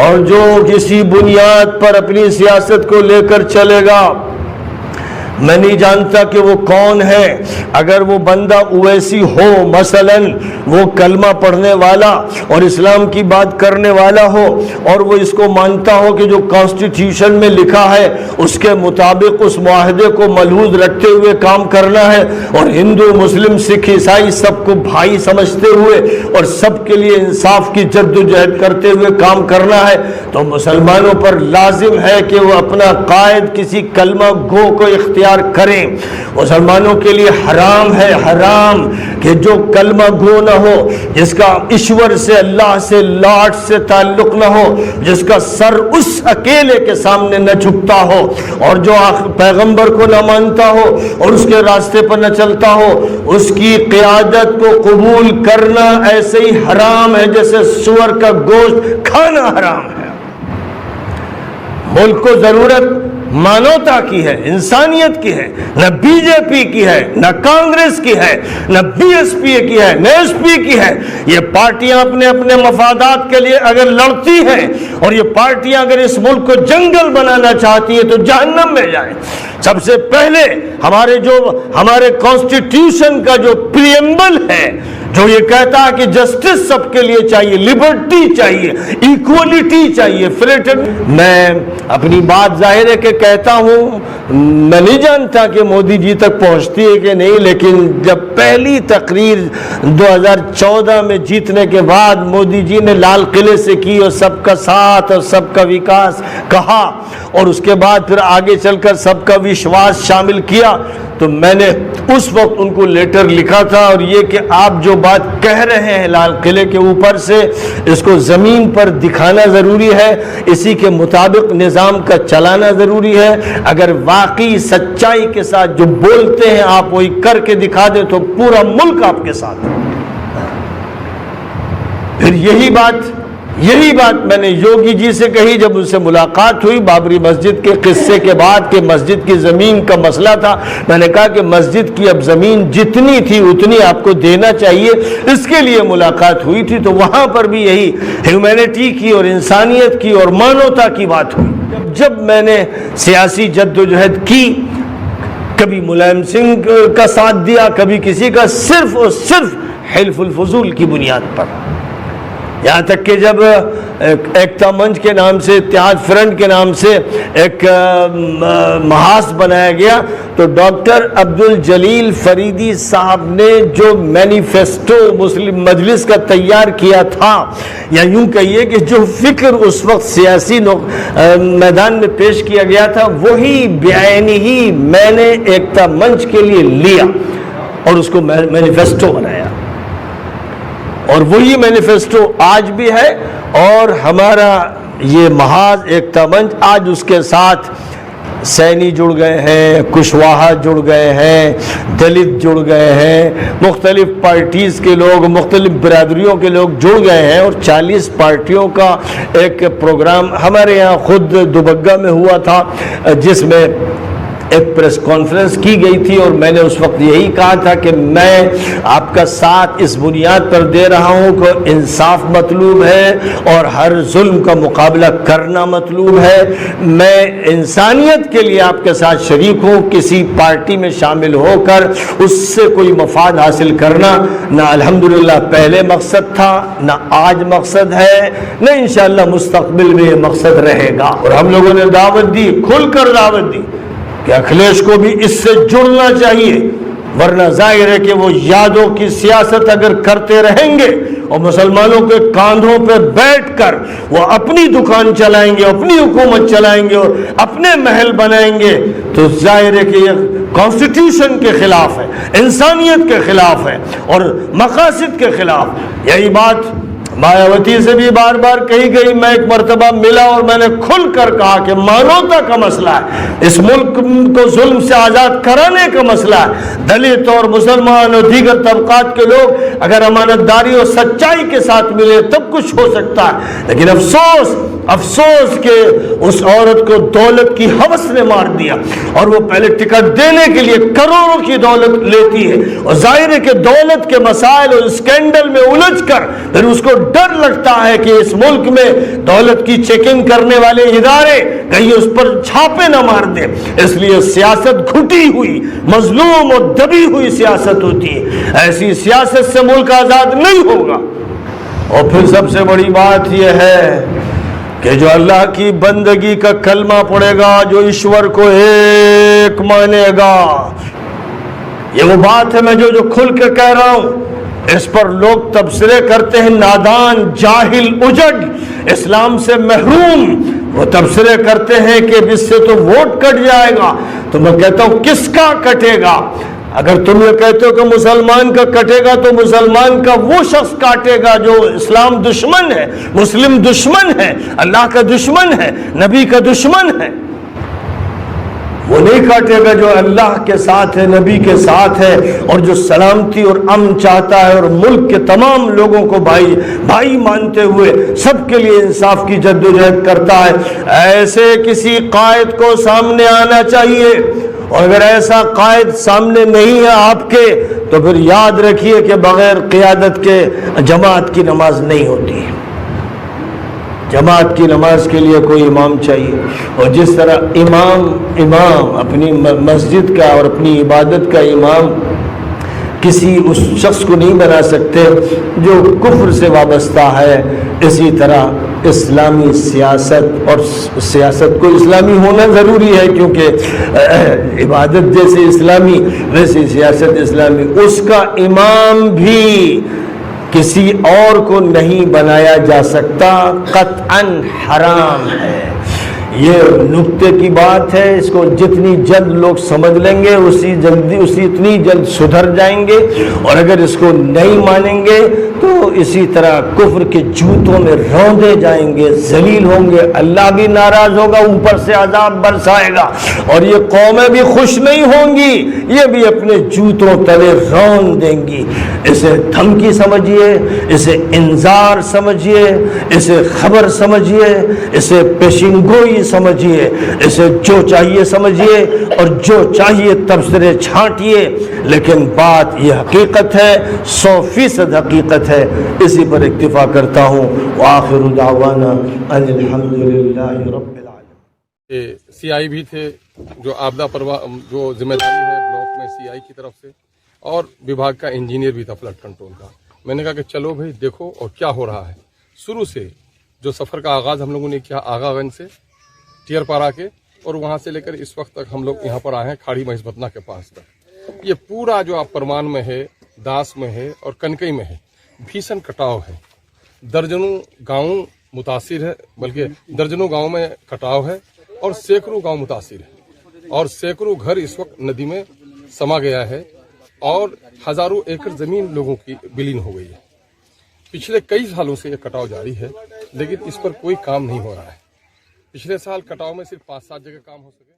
اور جو کسی بنیاد پر اپنی سیاست کو لے کر چلے گا، میں نہیں جانتا کہ وہ کون ہے، اگر وہ بندہ اویسی ہو مثلاً، وہ کلمہ پڑھنے والا اور اسلام کی بات کرنے والا ہو، اور وہ اس کو مانتا ہو کہ جو کانسٹیٹیوشن میں لکھا ہے اس کے مطابق اس معاہدے کو ملحوظ رکھتے ہوئے کام کرنا ہے، اور ہندو مسلم سکھ عیسائی سب کو بھائی سمجھتے ہوئے اور سب کے لیے انصاف کی جد و جہد کرتے ہوئے کام کرنا ہے، تو مسلمانوں پر لازم ہے کہ وہ اپنا قائد کسی کلمہ گو کو اختیار کریں۔ مسلمانوں کے لیے حرام ہے، حرام کہ جو کلمہ گو نہ ہو، جس کا ایشور سے، اللہ سے، لاٹ سے تعلق نہ ہو، جس کا سر اس اکیلے کے سامنے نہ جھکتا ہو، اور جو پیغمبر کو نہ مانتا ہو اور اس کے راستے پر نہ چلتا ہو، اس کی قیادت کو قبول کرنا ایسے ہی حرام ہے جیسے سور کا گوشت کھانا حرام ہے۔ ملک کو ضرورت مانوتا کی ہے، انسانیت کی ہے، نہ بی جے پی کی ہے، نہ کانگریس کی ہے، نہ بی ایس پی کی ہے، نہ ایس پی کی ہے۔ یہ پارٹیاں اپنے اپنے مفادات کے لیے اگر لڑتی ہیں، اور یہ پارٹیاں اگر اس ملک کو جنگل بنانا چاہتی ہیں تو جہنم میں جائیں۔ سب سے پہلے ہمارے کانسٹیٹیوشن کا جو پریمبل ہے، جو یہ کہتا ہے کہ جسٹس سب کے لیے چاہیے، لبرٹی چاہیے، ایکوالٹی چاہیے، میں اپنی بات ظاہر ہے کہ کہتا ہوں، میں نہیں جانتا کہ مودی جی تک پہنچتی ہے کہ نہیں، لیکن جب پہلی تقریر 2014 میں جیتنے کے بعد مودی جی نے لال قلعے سے کی اور سب کا ساتھ اور سب کا وکاس کہا، اور اس کے بعد پھر آگے چل کر سب کا وشواس شامل کیا، تو میں نے اس وقت ان کو لیٹر لکھا تھا، اور یہ کہ آپ جو بات کہہ رہے ہیں لال قلعے کے اوپر سے، اس کو زمین پر دکھانا ضروری ہے، اسی کے مطابق نظام کا چلانا ضروری ہے۔ اگر واقعی سچائی کے ساتھ جو بولتے ہیں آپ وہی کر کے دکھا دیں تو پورا ملک آپ کے ساتھ ہے۔ پھر یہی بات میں نے یوگی جی سے کہی جب ان سے ملاقات ہوئی بابری مسجد کے قصے کے بعد کہ مسجد کی زمین کا مسئلہ تھا، میں نے کہا کہ مسجد کی اب زمین جتنی تھی اتنی آپ کو دینا چاہیے، اس کے لیے ملاقات ہوئی تھی، تو وہاں پر بھی یہی ہیومینٹی کی اور انسانیت کی اور مانوتا کی بات ہوئی۔ جب میں نے سیاسی جد و جہد کی، کبھی ملائم سنگھ کا ساتھ دیا، کبھی کسی کا، صرف اور صرف حلف الفضول کی بنیاد پر، یہاں تک کہ جب ایکتا منچ کے نام سے، اتحاد فرنٹ کے نام سے ایک محاذ بنایا گیا، تو ڈاکٹر عبدالجلیل فریدی صاحب نے جو مینیفیسٹو مسلم مجلس کا تیار کیا تھا، یا یوں کہیے کہ جو فکر اس وقت سیاسی میدان میں پیش کیا گیا تھا، وہی بعینی ہی میں نے ایکتا منچ کے لیے لیا اور اس کو مینیفیسٹو بنایا، اور وہی مینیفیسٹو آج بھی ہے، اور ہمارا یہ محاذ ایکتا منچ آج اس کے ساتھ سینی جڑ گئے ہیں، کشواہا جڑ گئے ہیں، دلت جڑ گئے ہیں، مختلف پارٹیز کے لوگ، مختلف برادریوں کے لوگ جڑ گئے ہیں، اور 40 پارٹیوں کا ایک پروگرام ہمارے یہاں خود دوبگہ میں ہوا تھا، جس میں ایک پریس کانفرنس کی گئی تھی، اور میں نے اس وقت یہی کہا تھا کہ میں آپ کا ساتھ اس بنیاد پر دے رہا ہوں کہ انصاف مطلوب ہے اور ہر ظلم کا مقابلہ کرنا مطلوب ہے، میں انسانیت کے لیے آپ کے ساتھ شریک ہوں، کسی پارٹی میں شامل ہو کر اس سے کوئی مفاد حاصل کرنا نہ الحمدللہ پہلے مقصد تھا، نہ آج مقصد ہے، نہ انشاءاللہ مستقبل میں یہ مقصد رہے گا۔ اور ہم لوگوں نے دعوت دی، کھل کر دعوت دی کہ اکھلیش کو بھی اس سے جڑنا چاہیے، ورنہ ظاہر ہے کہ وہ یادوں کی سیاست اگر کرتے رہیں گے اور مسلمانوں کے کاندھوں پہ بیٹھ کر وہ اپنی دکان چلائیں گے، اپنی حکومت چلائیں گے اور اپنے محل بنائیں گے، تو ظاہر ہے کہ یہ کانسٹیٹیوشن کے خلاف ہے، انسانیت کے خلاف ہے اور مقاصد کے خلاف۔ یہی بات مایاوتی سے بھی بار بار کہی گئی، میں ایک مرتبہ ملا اور میں نے کھل کر کہا کہ مانوتا کا مسئلہ ہے، اس ملک کو ظلم سے آزاد کرانے کا مسئلہ ہے، دلت اور مسلمان اور دیگر طبقات کے لوگ اگر امانتداری اور سچائی کے ساتھ ملے تب کچھ ہو سکتا ہے، لیکن افسوس کہ اس عورت کو دولت کی ہوس نے مار دیا، اور وہ پہلے ٹکٹ دینے کے لیے کروڑوں کی دولت لیتی ہے، اور ظاہر ہے کہ دولت کے مسائل اور اسکینڈل میں الجھ کر پھر اس کو ڈر لگتا ہے کہ اس ملک میں دولت کی چیکنگ کرنے والے ادارے کہیں اس پر چھاپے نہ مار دیں، اس لیے سیاست گھٹی ہوئی، مظلوم اور دبی ہوئی سیاست ہوتی ہے، ایسی سیاست سے ملک آزاد نہیں ہوگا۔ اور پھر سب سے بڑی بات یہ ہے کہ جو اللہ کی بندگی کا کلمہ پڑھے گا، جو ایشور کو ایک مانے گا، یہ وہ بات ہے میں جو کھل کے کہہ رہا ہوں، اس پر لوگ تبصرے کرتے ہیں نادان، جاہل، اجڑ، اسلام سے محروم، وہ تبصرے کرتے ہیں کہ اس سے تو ووٹ کٹ جائے گا۔ تو میں کہتا ہوں کس کا کٹے گا؟ اگر تم یہ کہتے ہو کہ مسلمان کا کٹے گا تو مسلمان کا وہ شخص کاٹے گا جو اسلام دشمن ہے، مسلم دشمن ہے، اللہ کا دشمن ہے، نبی کا دشمن ہے۔ وہ نہیں کاٹے گا جو اللہ کے ساتھ ہے، نبی کے ساتھ ہے، اور جو سلامتی اور امن چاہتا ہے، اور ملک کے تمام لوگوں کو بھائی بھائی مانتے ہوئے سب کے لیے انصاف کی جدوجہد کرتا ہے۔ ایسے کسی قائد کو سامنے آنا چاہیے، اور اگر ایسا قائد سامنے نہیں ہے آپ کے تو پھر یاد رکھیے کہ بغیر قیادت کے جماعت کی نماز نہیں ہوتی ہے۔ جماعت کی نماز کے لیے کوئی امام چاہیے، اور جس طرح امام اپنی مسجد کا اور اپنی عبادت کا امام کسی اس شخص کو نہیں بنا سکتے جو کفر سے وابستہ ہے، اسی طرح اسلامی سیاست، اور سیاست کو اسلامی ہونا ضروری ہے کیونکہ عبادت جیسے اسلامی ویسے سیاست اسلامی، اس کا امام بھی کسی اور کو نہیں بنایا جا سکتا، قطعاً حرام ہے۔ یہ نکتے کی بات ہے، اس کو جتنی جلد لوگ سمجھ لیں گے اسی اتنی جلد سدھر جائیں گے، اور اگر اس کو نہیں مانیں گے تو اسی طرح کفر کے جوتوں میں روندے جائیں گے، ذلیل ہوں گے، اللہ بھی ناراض ہوگا، اوپر سے عذاب برسائے گا، اور یہ قومیں بھی خوش نہیں ہوں گی، یہ بھی اپنے جوتوں تلے رون دیں گی۔ اسے دھمکی سمجھیے، اسے انذار سمجھیے، اسے خبر سمجھیے، اسے پیشین گوئی سمجھیے، اسے جو چاہیے سمجھیے اور جو چاہیے تبصرے چھانٹیے، لیکن بات یہ حقیقت ہے، 100% حقیقت ہے۔ اسی پر اکتفا کرتا ہوں، وآخر دعوانا ان الحمدللہ رب العالمین۔ سی آئی بھی تھے جو آپدہ جو ذمہ داری ہے بلاک میں سی آئی کی طرف سے، اور وبھاگ کا انجینئر بھی تھا فلڈ کنٹرول کا۔ میں نے کہا کہ چلو بھائی دیکھو اور کیا ہو رہا ہے۔ شروع سے جو سفر کا آغاز ہم لوگوں نے کیا آغا گنج سے ٹیر پارا کے، اور وہاں سے لے کر اس وقت تک ہم لوگ یہاں پر آئے ہیں کھاڑی مہیش بتنا کے پاس تک۔ یہ پورا جو آپ پرمان میں ہے، داس میں ہے اور کنکئی میں ہے، بھیشن کٹاؤ ہے، درجنوں گاؤں متاثر ہے، بلکہ درجنوں گاؤں میں کٹاؤ ہے، اور سینکڑوں گاؤں متاثر ہے، اور سینکڑوں گھر اس وقت ندی میں سما گیا ہے، اور ہزاروں ایکڑ زمین لوگوں کی ولین ہو گئی ہے۔ پچھلے کئی سالوں سے یہ کٹاؤ جاری ہے، لیکن اس پر کوئی کام نہیں ہو رہا ہے۔ پچھلے سال کٹاؤ میں صرف 5-7 جگہ کام ہو سکے۔